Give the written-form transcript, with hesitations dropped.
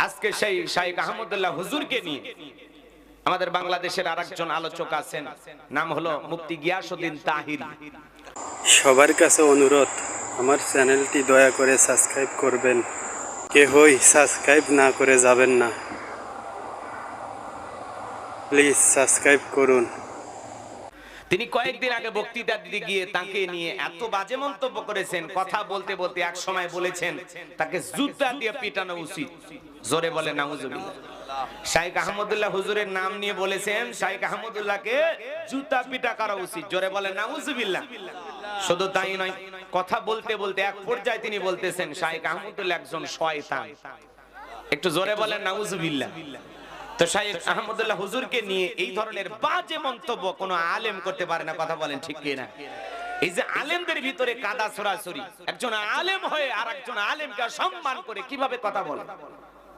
আজকে সেই শাইখ আহমদুল্লাহ হুজুরকে নিয়ে আমাদের বাংলাদেশের আরেকজন আলোচক আছেন, নাম হলো মুফতি গিয়াসউদ্দিন তাহিরি। সবার কাছে অনুরোধ, আমার চ্যানেলটি দয়া করে সাবস্ক্রাইব করবেন। কেহই সাবস্ক্রাইব না করে যাবেন না, প্লিজ সাবস্ক্রাইব করুন। তিনি কয়েকদিন আগে বক্তৃতা দিতে গিয়ে তাকে নিয়ে এত বাজে মন্তব্য করেছেন, কথা বলতে বলতে এক সময় বলেছেন তাকে জুতা দিয়ে পিটানো উচিত। জোরে বলে নাউজুবিল্লাহ। শাইখ আহমদুল্লাহ হুজুরের নাম নিয়ে বলেছেন শাইখ আহমদুল্লাহকে জুতা পিটা করা উচিত। জোরে বলে নাউজুবিল্লাহ। শুধু তাই নয়, কথা বলতে বলতে এক পর্যায়ে তিনি বলতেছেন শাইখ আহমদুল্লাহ একজন শয়তান। একটু জোরে বলেন নাউজুবিল্লাহ। তো শাইখ আহমদুল্লাহ হুজুরকে নিয়ে এই ধরনের বাজে মন্তব্য কোনো আলেম করতে পারে না, কথা বলেন ঠিক কিনা? এই যে আলেমদের ভিতরে কাদা ছড়াছড়ি, একজন আলেম হয়ে আর একজন আলেমকে সম্মান করে কিভাবে কথা বলে।